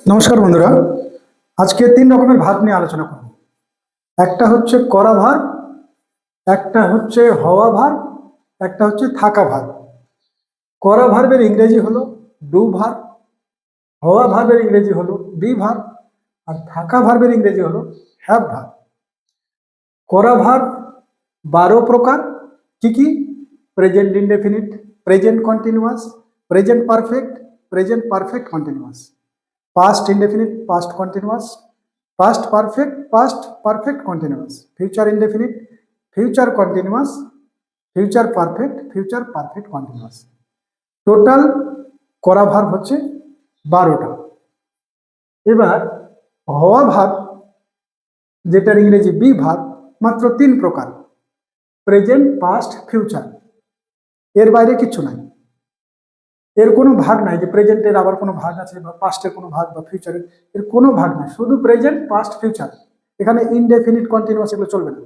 নমস্কার বন্ধুরা, আজকে তিন রকমের ভার্ব নিয়ে আলোচনা করব। একটা হচ্ছে করা ভার্ব, একটা হচ্ছে হওয়া ভার্ব, একটা হচ্ছে থাকা ভার্ব। করা ভার্বের ইংরেজি হলো ডু ভার্ব, হওয়া ভার্বের ইংরেজি হলো বি ভার্ব, আর থাকা ভার্বের ইংরেজি হলো হ্যাভ ভার্ব। করা ভার্ব 12 প্রকার। কি কি? Present indefinite, present continuous, present perfect, present perfect continuous, past indefinite, past continuous, past perfect, past perfect continuous, future indefinite, future continuous, future perfect, future perfect continuous। Total করা verb হচ্ছে 12টা। এবার হওয়া verb, যেটার ইংরেজি be verb, মাত্র 3 প্রকার: present, past, future. এর বাইরে কিছু নাই। এর কোনো ভাগ নাই যে প্রেজেন্টের আবার কোনো ভাগ আছে বা পাস্টের কোনো ভাগ বা ফিউচারের, এর কোনো ভাগ নাই। শুধু প্রেজেন্ট, পাস্ট, ফিউচার। এখানে ইনডেফিনিট, কন্টিনিউয়াস এগুলো চলবে না,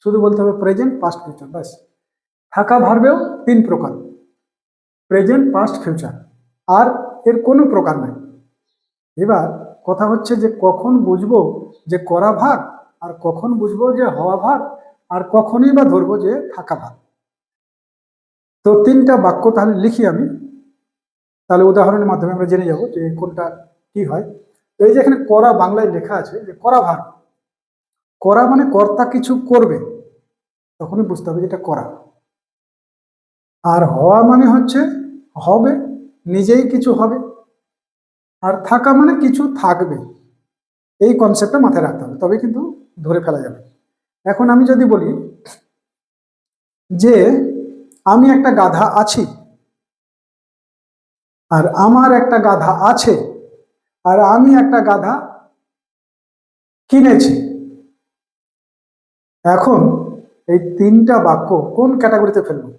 শুধু বলতে হবে প্রেজেন্ট, পাস্ট, ফিউচার, ব্যাস। থাকা ভার্বেও 3 প্রকার: প্রেজেন্ট, পাস্ট, ফিউচার। আর এর কোনো প্রকার নাই। এবার কথা হচ্ছে যে কখন বুঝবো যে করা ভাগ, আর কখন বুঝবো যে হওয়া ভাগ, আর কখনই বা ধরবো যে থাকা ভাগ। তো 3টা বাক্য তাহলে লিখি আমি, তাহলে উদাহরণের মাধ্যমে আমরা জেনে যাব যে কোনটা কি হয়। তো এই যে এখানে করা বাংলায় লেখা আছে যে করা ভার্ব। করা মানে কর্তা কিছু করবে, তখনই বুঝতে হবে যেটা করা। আর হওয়া মানে হচ্ছে হবে, নিজেই কিছু হবে। আর থাকা মানে কিছু থাকবে। এই কনসেপ্টটা মাথায় রাখতে হবে, তবে কিন্তু ধরে ফেলা যাবে। এখন আমি যদি বলি যে আমি একটা গাধা আছি, আর আমার একটা গাধা আছে, আর আমি একটা গাধা কিনেছি। এখন এই 3টা বাক্য কোন ক্যাটাগরিতে ফেলবো?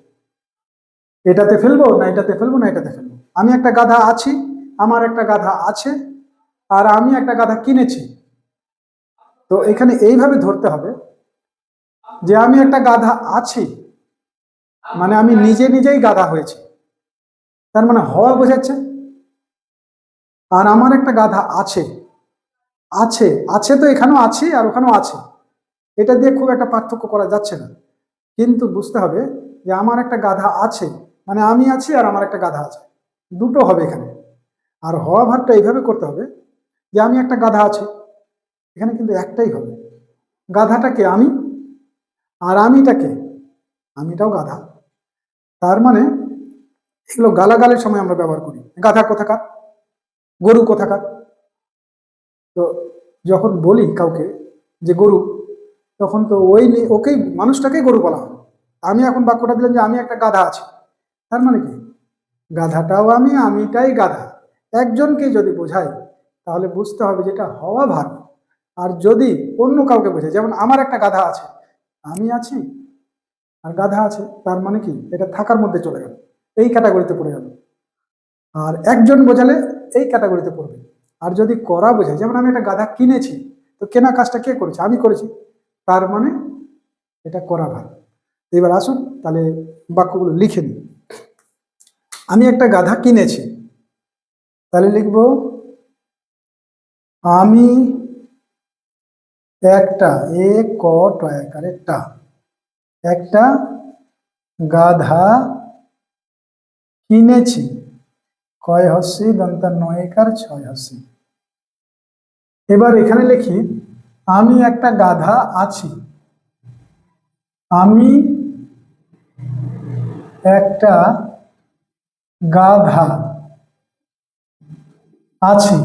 এটাতে ফেলবো না এটাতে ফেলবো না এটাতে ফেলবো? আমি একটা গাধা আছি, আমার একটা গাধা আছে, আর আমি একটা গাধা কিনেছি। তো এখানে এইভাবে ধরতে হবে যে আমি একটা গাধা আছি মানে আমি নিজে নিজেই গাধা হয়েছি, তার মানে হওয়া বোঝাচ্ছে। আর আমার একটা গাধা আছে, আছে আছে তো এখানেও আছি আর ওখানেও আছে, এটা দিয়ে খুব একটা পার্থক্য করা যাচ্ছে না। কিন্তু বুঝতে হবে যে আমার একটা গাধা আছে মানে আমি আছি আর আমার একটা গাধা আছে, দুটো হবে এখানে। আর হওয়া ভাবটা এইভাবে করতে হবে যে আমি একটা গাধা আছে, এখানে কিন্তু একটাই হবে। গাধাটাকে আমি, আর আমিটাকে, আমিটাও গাধা। তার মানে এগুলো গালাগালের সময় আমরা ব্যবহার করি। গাধা কোথাকার, গরু কোথাকার। তো যখন বলি কাউকে যে গরু, তখন তো ওকেই, মানুষটাকেই গরু বলা হয়। আমি এখন বাক্যটা দিলাম যে আমি একটা গাধা আছি, তার মানে কি গাধাটাও আমি, আমিটাই গাধা। একজনকে যদি বোঝাই তাহলে বুঝতে হবে যেটা হওয়া ভার। আর যদি অন্য কাউকে বোঝাই, যেমন আমার একটা গাধা আছে, আমি আছি আর গাধা আছে, তার মানে কি এটা থাকার মধ্যে চলে গেল, এই ক্যাটাগরিতে পড়ে গেল। আর একজন বোঝালে এই ক্যাটাগরিতে পড়বে। আর যদি করা বোঝায়, যেমন আমি একটা গাধা কিনেছি, তো কেনা কাজটা কে করেছে? আমি করেছি, তার মানে এটা করা ভার। এবার আসুন তাহলে বাক্যগুলো লিখে নিই। আমি একটা গাধা কিনেছি, তাহলে লিখবো আমি একটা, এ ক টয়াকারে টা, একটা গাধা কিনেছি, কয় হস্যি দন্ত নয়কার ছয় হস্যি। এবার এখানে লিখি আমি একটা গাধা আছি, আমি একটা গাধা আছি,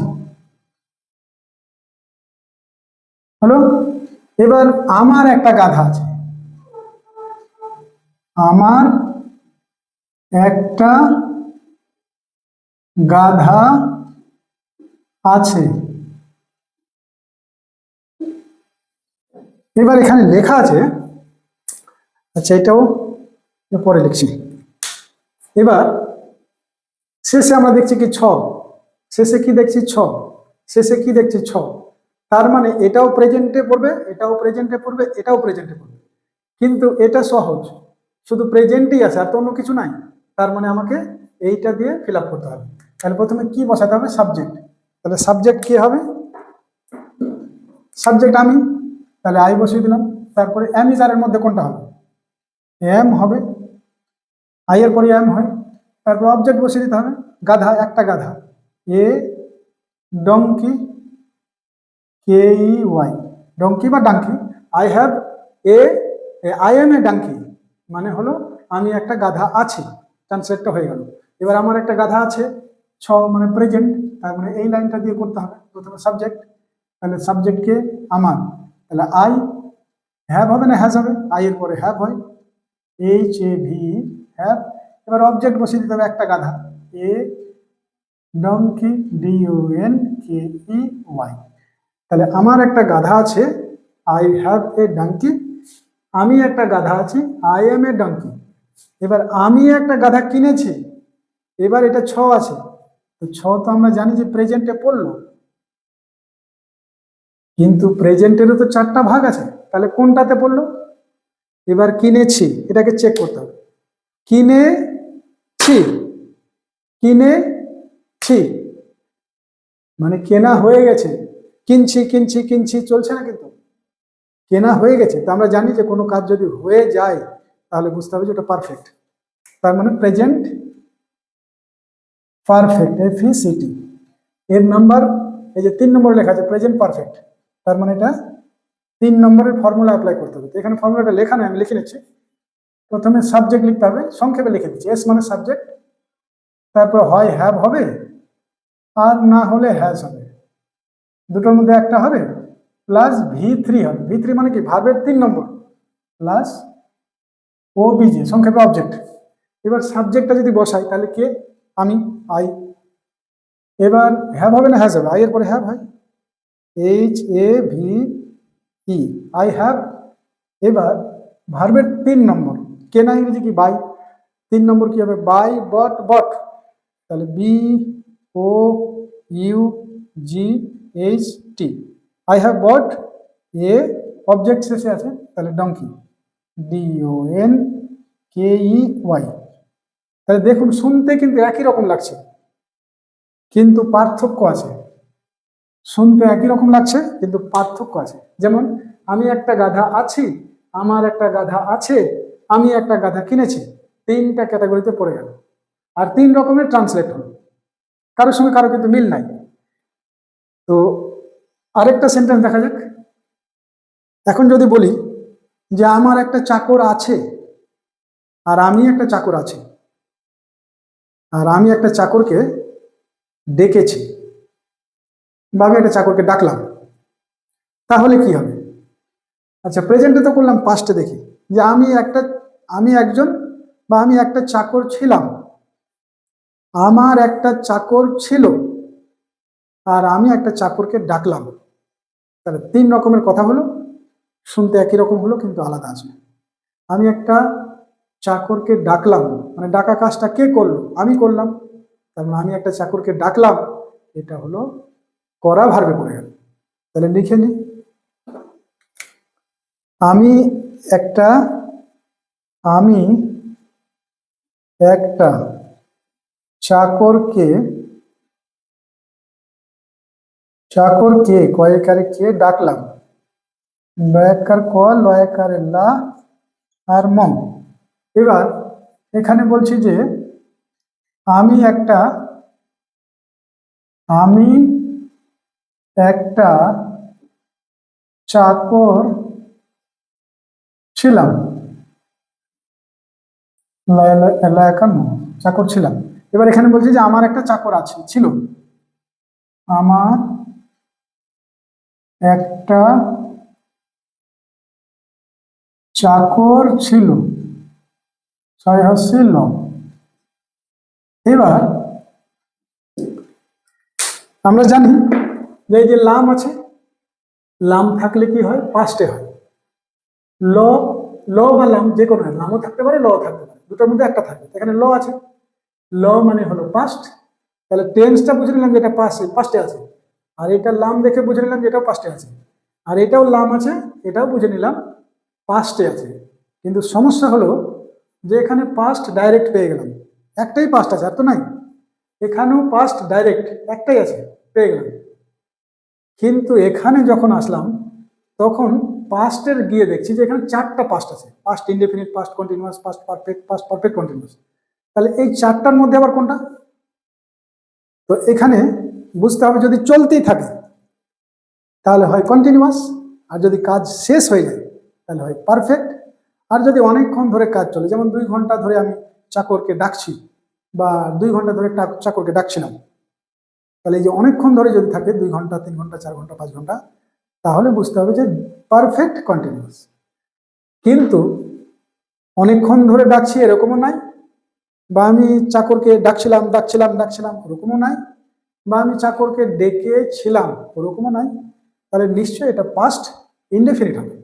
হলো। এবার আমার একটা গাধা আছে, আমার একটা গাধা আছে। এবার এখানে লেখা আছে, আচ্ছা এটাও পরে লিখছি। এবার শেষে আমরা দেখছি কি ছ, শেষে কি দেখছি ছ, শেষে কি দেখছি ছ। তার মানে এটাও প্রেজেন্টে পড়বে, এটাও প্রেজেন্টে পড়বে, এটাও প্রেজেন্টে পড়বে। কিন্তু এটা সহজ, শুধু প্রেজেন্টই আছে আর তো অন্য কিছু নাই। তার মানে আমাকে এইটা দিয়ে ফিল আপ করতে হবে। তাহলে প্রথমে কি বসাতে হবে? সাবজেক্ট। তাহলে সাবজেক্ট কি হবে? সাবজেক্ট আমি, তাহলে আই বসিয়ে দিলাম। তারপরে এম ইজ আর এর মধ্যে কোনটা হবে? এম হবে, আই এর পরে এম হয়। তারপর অবজেক্ট বসিয়ে দিতে হবে, গাধা, একটা গাধা, a donkey, K E Y, donkey বা donkey. I have a, I am a donkey মানে হলো আমি একটা গাধা আছি, ট্রান্সলেটটা হয়ে গেল। এবার আমার একটা গাধা আছে, মানে প্রেজেন্ট, তার মানে এই লাইনটা দিয়ে করতে হবে প্রথমে সাবজেক্ট। তাহলে সাবজেক্টকে আমার, তাহলে আই, হ্যাভ হবে না হ্যাজ হবে? আই এর পরে হ্যাভ হয়, এইচ এ ভি, হ্যাভ। এবার অবজেক্ট বসিয়ে দিতে হবে, একটা গাধা, a donkey, D O N K E Y. তাহলে আমার একটা গাধা আছে, আই হ্যাভ এ ডাঙ্কি। আমি একটা গাধা আছি, আই এম এ ডাঙ্কি। এবার আমি একটা গাধা কিনেছি, এবার এটা ছ আছে, তো ছ তো আমরা জানি যে প্রেজেন্টে পড়লো, কিন্তু প্রেজেন্টেরও তো চারটা ভাগ আছে, তাহলে কোনটাতে পড়লো? এবার কিনেছি, এটাকে চেক করতে হবে, কিনেছি, কিনেছি মানে কেনা হয়ে গেছে, কিনছি কিনছি কিনছি চলছে না, কিন্তু কেনা হয়ে গেছে। তো আমরা জানি যে কোনো কাজ যদি হয়ে যায় তাহলে বুঝতে হবে যে ওটা পারফেক্ট, তার মানে প্রেজেন্ট পারফেক্ট, এফইসিটি। এর নাম্বার এই যে 3 নম্বরে লেখা আছে প্রেজেন্ট পারফেক্ট, তার মানে এটা 3 নম্বরের ফর্মুলা অ্যাপ্লাই করতে হবে। তো এখানে ফর্মুলাটা লেখা নয়, আমি লিখে নিচ্ছি। প্রথমে সাবজেক্ট লিখতে হবে, সংক্ষেপে লিখে দিচ্ছি, এস মানে সাবজেক্ট, তারপর হয় হ্যাভ হবে আর না হলে হ্যাজ হবে, দুটোর মধ্যে একটা হবে, প্লাস ভি3 হবে। ভি3 মানে কি? ভার্বের 3 নম্বর, প্লাস ওবিজি, সংক্ষেপে অবজেক্ট। এবার সাবজেক্টটা যদি বসাই তাহলে কে? আমি, আই। এবার হ্যাভ হবে না হ্যাজ হবে? আই এর পরে হ্যাভ হয়, H A V E, I have. এবার ভার্বের 3 নম্বর, কে না ইংরেজি কি? বাই। 3 নম্বর কি হবে? বাই বট, বট, তাহলে B O U G H T, I have bought a, object শেষে আছে, তাহলে donkey, D O N K E Y. তাহলে দেখুন শুনতে কিন্তু একই রকম লাগছে, কিন্তু পার্থক্য আছে। শুনতে একই রকম লাগছে কিন্তু পার্থক্য আছে। যেমন আমি একটা গাধা আছি, আমার একটা গাধা আছে, আমি একটা গাধা কিনেছি, 3টা ক্যাটাগরিতে পড়ে গেল, আর 3 রকমের ট্রান্সলেট হলো, কারোর সঙ্গে কারো কিন্তু মিল নাই। তো আরেকটা সেন্টেন্স দেখা যাক। এখন যদি বলি যে আমার একটা চাকর আছে, আর আমি একটা চাকর আছি, আর আমি একটা চাকরকে ডেকেছি, বা আমি একটা চাকরকে ডাকলাম, তাহলে কি হবে? আচ্ছা, প্রেজেন্টে তো করলাম, পাস্টে দেখি যে আমি একজন বা আমি একটা চাকর ছিলাম, আমার একটা চাকর ছিল, আর আমি একটা চাকরকে ডাকলাম। তাহলে 3 রকমের কথা হলো, শুনতে একই রকম হলো কিন্তু আলাদা আছে। আমি একটা চাকরকে ডাকলাম, মানে ডাকা কাজটা কে করলো? আমি করলাম, তার মানে আমি একটা চাকরকে ডাকলাম, এটা হলো করা ভার্বে পড়ে গেল। তাহলে লিখে নি, আমি একটা আমি একটা চাকরকে কয়েকারে কে ডাকলাম, লয়াকার ক, লয়াকারে লা, আর ম। এবার এখানে বলছি যে আমি একটা চাকর ছিলাম, লয়াকার ম, চাকর ছিলাম। এবার এখানে বলছি যে আমার একটা চাকর আছে, ছিল, আমার একটা চাকর ছিল, ছয় হচ্ছে ল। এবার আমরা জানি যে এই যে লাম আছে, লাম থাকলে কি হয়? পাস্টে হয়। ল, ল বা লাম যে কোনো, লামও থাকতে পারে, ল থাকতে পারে, দুটোর মধ্যে একটা থাকবে। এখানে ল আছে, ল মানে হলো পাস্ট, তাহলে টেন্সটা বুঝে নিলাম যে এটা পাস্টে আছে, আর এটা লাম দেখে বুঝে নিলাম যে এটাও পাস্টে আছে, আর এটাও লাম আছে, এটাও বুঝে নিলাম পাস্টে আছে। কিন্তু সমস্যা হলো যে এখানে পাস্ট ডাইরেক্ট পেয়ে গেলাম, একটাই পাস্ট আছে, আর তো নাই। এখানেও পাস্ট ডাইরেক্ট একটাই আছে, পেয়ে গেলাম। কিন্তু এখানে যখন আসলাম তখন পাস্টের গিয়ে দেখছি যে এখানে 4টা পাস্ট আছে, past indefinite, past continuous, past perfect, past perfect continuous. তাহলে এই 4টার মধ্যে আবার কোনটা? তো এখানে বুঝতে হবে যদি চলতেই থাকে তাহলে হয় কন্টিনিউয়াস, আর যদি কাজ শেষ হয়ে যায় তাহলে হয় পারফেক্ট। আর যদি অনেকক্ষণ ধরে কাজ চলে, যেমন 2 ঘন্টা ধরে আমি চাকরকে ডাকছি বা 2 ঘন্টা ধরে চাকরকে ডাকছিলাম, তাহলে এই যে অনেকক্ষণ ধরে যদি থাকে 2 ঘন্টা, 3 ঘন্টা, 4 ঘন্টা, 5 ঘন্টা, তাহলে বুঝতে হবে যে পারফেক্ট কন্টিনিউয়াস। কিন্তু অনেকক্ষণ ধরে ডাকছি এরকমও নাই, বা আমি চাকরকে ডাকছিলাম ডাকছিলাম ডাকছিলাম ওরকমও নাই, বা আমি চাকরকে ডেকেছিলাম ওরকমও নাই, তাহলে নিশ্চয়ই এটা পাস্ট ইনডেফিনিট হবে।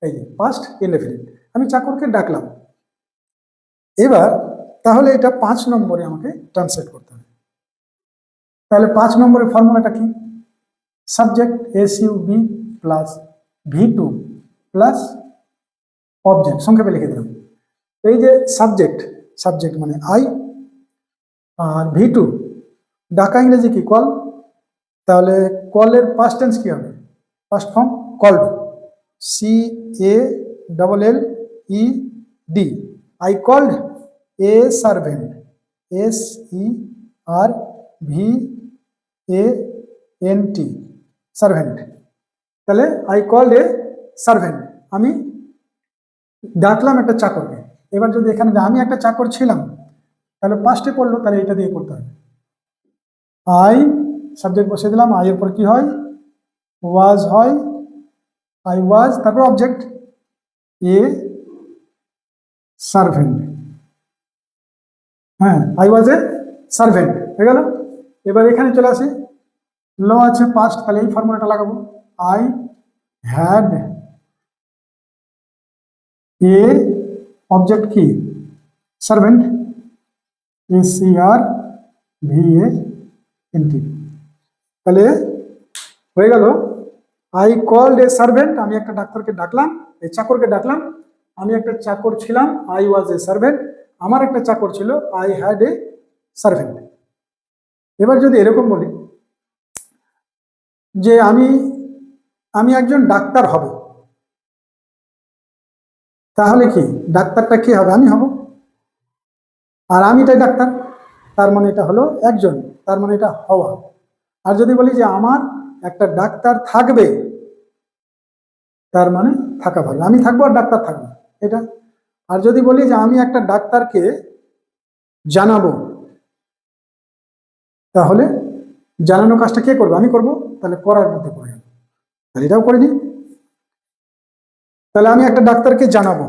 এই যে পাস্ট ইনডেফিনিট, আমি চাকরকে ডাকলাম। এবার তাহলে এটা 5 নম্বরে আমাকে ট্রান্সলেট করতে হবে। তাহলে 5 নম্বরের ফর্মুলাটা কি? Subject SUB plus V2 plus object, সংক্ষেপে লিখে দিলাম। এই যে সাবজেক্ট, সাবজেক্ট মানে আই, আর V2 ডাকা ইংরেজি কি? কল। তাহলে কলের পাস্ট টেন্স কি হবে? Past form called, CALLED, I called a servant, SERVANT, servant. তাহলে আই কল্ড এ সার্ভেন্ট, আমি ডাকলাম একটা চাকরকে। এবার যদি এখানে আমি একটা চাকর ছিলাম তাহলে পাস্টে পড়লো, তাহলে এটা দিয়ে করতে হবে। আই সাবজেক্ট বসে দিলাম, আই এর পর কি হয়? ওয়াজ হয়, আই ওয়াজ, তারপর অবজেক্ট এ সার্ভেন্ট। হ্যাঁ, আই ওয়াজ এ সার্ভেন্ট হয়ে গেল। এবার এখানে চলে আসি, ল আছে পাস্ট, তাহলে এই ফর্মুলাটা লাগাবো। আই হ্যাড এ, অবজেক্ট কি? Servant, SERVANT। তাহলে হয়ে গেল আই কল্ড এ সার্ভেন্ট, আমি একটা ডাক্তারকে ডাকলাম, এই চাকরকে ডাকলাম। আমি একটা চাকর ছিলাম, আই ওয়াজ এ সার্ভেন্ট। আমার একটা চাকর ছিল, আই হ্যাড এ সার্ভেন্ট। এবার যদি এরকম বলি যে আমি আমি একজন ডাক্তার হব, তাহলে কি ডাক্তারটা কি হবে? আমি হব, আর আমি তাই ডাক্তার, তার মানে এটা হলো একজন, তার মানে এটা হওয়া। আর যদি বলি যে আমার একটা ডাক্তার থাকবে, তার মানে থাকা ভালো, আমি থাকবো আর ডাক্তার থাকবে এটা। আর যদি বলি যে আমি একটা ডাক্তারকে জানাবো, তাহলে জানানো কাজটা কে করবে? আমি করব, তাহলে করার মধ্যে পড়ে যাবে, তাহলে এটাও করে দিই। তাহলে আমি একটা ডাক্তারকে জানাবো,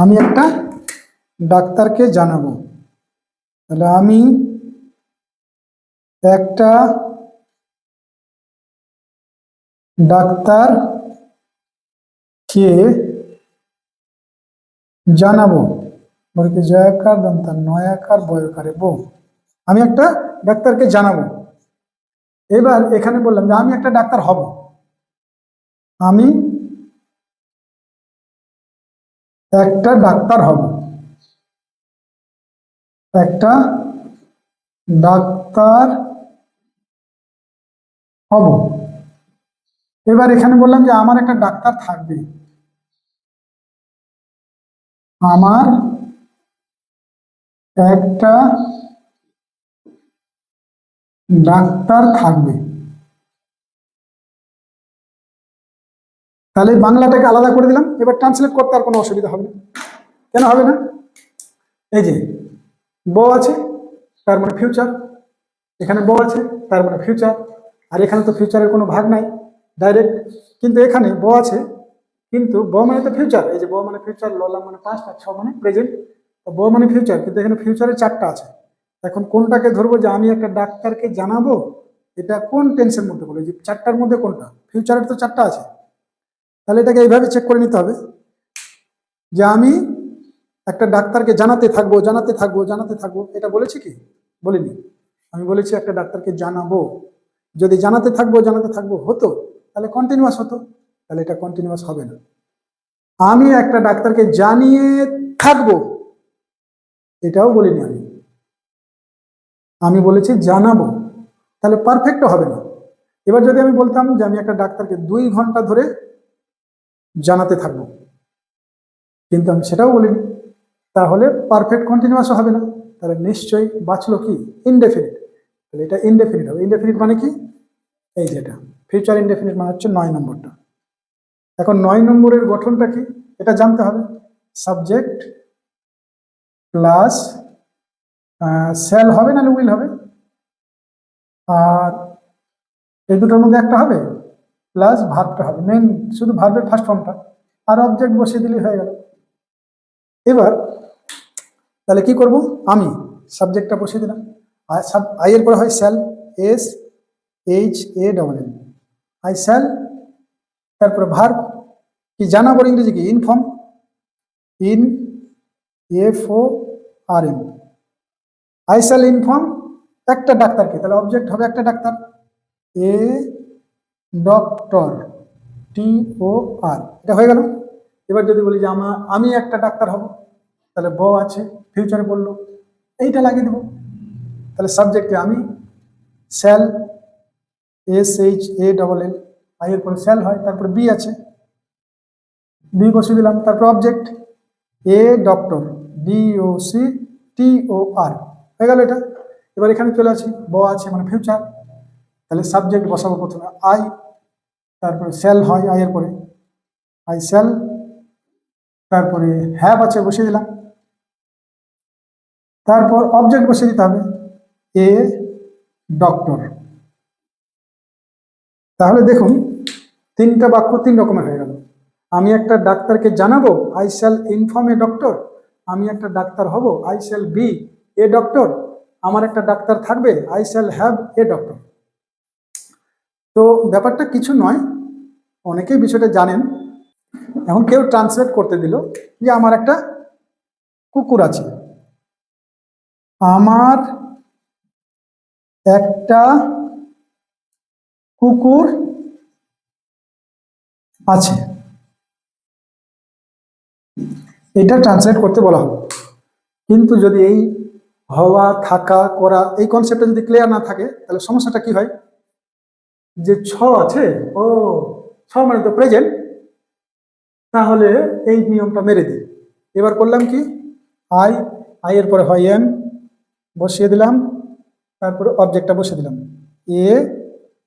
আমি একটা ডাক্তারকে জানাবো, তাহলে আমি একটা ডাক্তারকে জানাবো, বলতে জয়াকার দন্তার নয়াকার বয়কারে বউ, আমি একটা ডাক্তারকে জানাবো। এবার এখানে বললাম যে আমি একটা ডাক্তার হব, আমি একটা ডাক্তার হব, একটা ডাক্তার হব। এবার এখানে বললাম যে আমার একটা ডাক্তার থাকবে, আমার একটা ডাক্তার থাকবে। তাহলে বাংলাটাকে আলাদা করে দিলাম, এবার ট্রান্সলেট করতে আর কোনো অসুবিধা হবে না। কেন হবে না? এই যে ব আছে, তার মানে ফিউচার, এখানে ব আছে, তার মানে ফিউচার, আর এখানে তো ফিউচারের কোনো ভাগ নাই ডাইরেক্ট, কিন্তু এখানে ব আছে, কিন্তু ব মানে তো ফিউচার, এই যে ব মানে ফিউচার, ললা মানে পাস্ট, আর ছ মানে প্রেজেন্ট। তো ব মানে ফিউচার, কিন্তু এখানে ফিউচারে 4টা আছে। এখন কোনটাকে ধরবো? যে আমি একটা ডাক্তারকে জানাবো, এটা কোন টেন্সের মধ্যে বলে? যে 4টার মধ্যে কোনটা? ফিউচারের তো 4টা আছে, তাহলে এটাকে এইভাবে চেক করে নিতে হবে যে আমি একটা ডাক্তারকে জানাতে থাকবো জানাতে থাকবো জানাতে থাকবো, এটা বলেছি কি? বলিনি। আমি বলেছি একটা ডাক্তারকে জানাবো। যদি জানাতে থাকবো হতো তাহলে কন্টিনিউয়াস হতো, তাহলে এটা কন্টিনিউয়াস হবে না। আমি একটা ডাক্তারকে জানিয়ে থাকবো, এটাও বলিনি। আমি বলেছি জানাবো, তাহলে পারফেক্টও হবে না। এবার যদি আমি বলতাম যে আমি একটা ডাক্তারকে 2 ঘন্টা ধরে জানাতে থাকবো, কিন্তু আমি সেটাও বলিনি, তাহলে পারফেক্ট কন্টিনিউয়াসও হবে না। তাহলে নিশ্চয়ই বাঁচলো কি ইনডেফিনিট। তাহলে এটা ইনডেফিনিট হবে। ইনডেফিনিট মানে কি, এই যেটা ফিউচার ইনডেফিনিট মানে হচ্ছে 9 নম্বরটা। এখন 9 নম্বরের গঠনটা কি এটা জানতে হবে। সাবজেক্ট প্লাস শ্যাল হবে নাহলে উইল হবে, আর এই দুটোর মধ্যে একটা হবে, প্লাস ভার্বটা হবে, মেন শুধু ভার্বের ফার্স্ট ফর্মটা, আর অবজেক্ট বসিয়ে দিলেই হয়ে গেল। এবার তাহলে কি করব, আমি সাবজেক্টটা বসিয়ে দিলাম, আর আই এর পরে হয় shall, S H A double L, I shall, তারপরে ভার্ব কি জানাবো ইংরেজি কি, inform, in F O R M, I shall inform একটা ডাক্তারকে, তাহলে অবজেক্ট হবে একটা doctor, a doctor, T O আর, এটা হয়ে গেল। এবার যদি বলি যে আমি একটা ডাক্তার হব, তাহলে ব আছে ফিউচারে বললো, এইটা লাগিয়ে দেবো। তাহলে সাবজেক্টে আমি, shall, S H A double L, I এর পরে শ্যাল হয়, তারপরে বি আছে, বি বসিয়ে দিলাম, তারপর object a doctor, D O C T O R, হয়ে গেল এটা। এবার এখানে চলে আসি, ব আছে মানে ফিউচার, তাহলে সাবজেক্ট বসাবো প্রথমে আই, তারপরে শ্যাল হয় আই এর পরে, আই শ্যাল, তারপরে হ্যাভ আছে বসিয়ে দিলাম, তারপর অবজেক্ট বসিয়ে দিতে হবে এ ডক্টর। তাহলে দেখুন 3টা বাক্য 3 রকমের হয়ে গেল। আমি একটা ডাক্তারকে জানাবো, I shall inform a doctor, আমি একটা ডাক্তার হব, I shall B a doctor, আমার একটা ডাক্তার থাকবে, I shall have a doctor. তো ব্যাপারটা কিছু নয়, অনেকেই বিষয়টা জানেন। এখন কেউ ট্রান্সলেট করতে দিল যে আমার একটা কুকুর আছে, আমার একটা কুকুর আছে, এটা ট্রান্সলেট করতে বলা হলো। কিন্তু যদি এই হওয়া, থাকা, করা এই কনসেপ্টটা যদি ক্লিয়ার না থাকে, তাহলে সমস্যাটা কি হয়, যে ছ আছে, ও ছ মানে তো প্রেজেন্ট, তাহলে এই নিয়মটা মেরে দিই। এবার করলাম কি, আই, আই এর পরে হয় এম বসিয়ে দিলাম, তারপরে অবজেক্টটা বসিয়ে দিলাম এ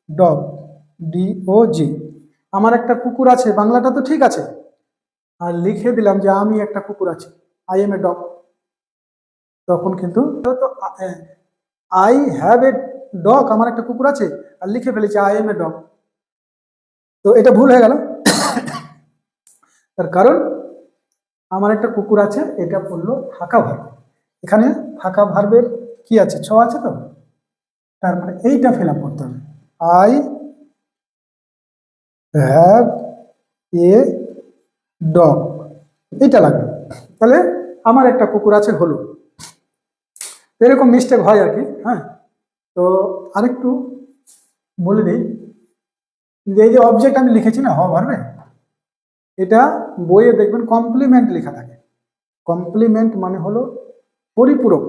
ডগ, ডি ও জি, আমার একটা কুকুর আছে, বাংলাটা তো ঠিক আছে, আর লিখে দিলাম যে আমি একটা কুকুর আছে, আই এম এ ডগ, তখন কিন্তু আই হ্যাভ এ ডগ, আমার একটা কুকুর আছে, আর লিখে ফেলেছি আই এম এ ডগ, তো এটা ভুল হয়ে গেল। তার কারণ আমার একটা কুকুর আছে, এটা বললো থাকা ভার্ব, এখানে থাকা ভার্বের কি আছে, ছ আছে, তো তার মানে এইটা ফিল আপ করতে হবে, আই হ্যাভ এ ডগ, এইটা লাগবে। তাহলে আমার একটা কুকুর আছে হলো, এরকম মিস্টেক হয় আর কি। হ্যাঁ, তো আরেকটু বলে দিই যে এই যে অবজেক্ট আমি লিখেছি না হওয়া ভার্বে, এটা বইয়ে দেখবেন কমপ্লিমেন্ট লেখা থাকে। কমপ্লিমেন্ট মানে হলো পরিপূরক,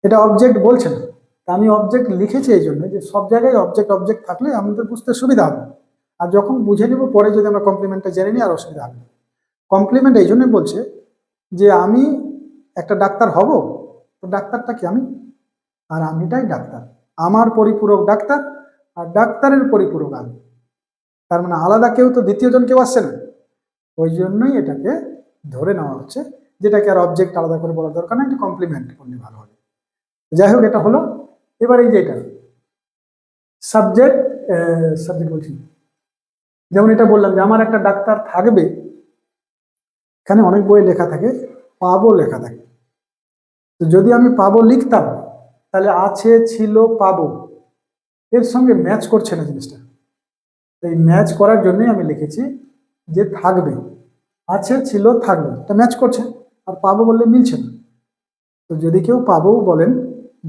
এটা অবজেক্ট বলছে না। তা আমি অবজেক্ট লিখেছি এই জন্য যে সব জায়গায় অবজেক্ট অবজেক্ট থাকলে আমাদের বুঝতে সুবিধা হবে, আর যখন বুঝে নিব পরে যদি আমরা কমপ্লিমেন্টটা জেনে নিই আর অসুবিধা হবে। কমপ্লিমেন্ট এই জন্যই বলছে যে আমি একটা ডাক্তার হব, তো ডাক্তারটা কি আমি, আর আমিটাই ডাক্তার, আমার পরিপূরক ডাক্তার, আর ডাক্তারের পরিপূরক আমি, তার মানে আলাদা কেউ তো দ্বিতীয় জন কেউ আসছে না, ওই জন্যই এটাকে ধরে নেওয়া হচ্ছে, যেটাকে আর অবজেক্ট আলাদা করে বলার দরকার না, একটা কমপ্লিমেন্ট করলে ভালো হবে। যাই হোক, এটা হলো। এবার এই যে এটা সাবজেক্ট, সাবজেক্ট বলছি, যেমন এটা বললাম যে আমার একটা ডাক্তার থাকবে, এখানে অনেক বই লেখা থাকে পাবো লেখা থাকে, তো যদি আমি পাবো লিখতাম তাহলে আছে ছিল পাবো এর সঙ্গে ম্যাচ করছে না জিনিসটা, এই ম্যাচ করার জন্যই আমি লিখেছি যে থাকবে, আছে ছিল থাকবে, এটা ম্যাচ করছে, আর পাবো বললে মিলছে না। তো যদি কেউ পাবো বলেন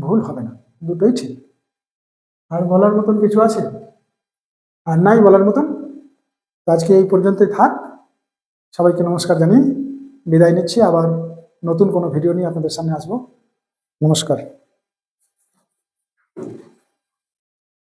ভুল হবে না, দুটোই ঠিক। আর বলার মতন কিছু আছে, আর নাই বলার মতন। তো আজকে এই পর্যন্তই থাক, সবাইকে নমস্কার জানিয়ে বিদায় নিচ্ছি, আবার নতুন কোনো ভিডিও নিয়ে আপনাদের সামনে আসবো। নমস্কার।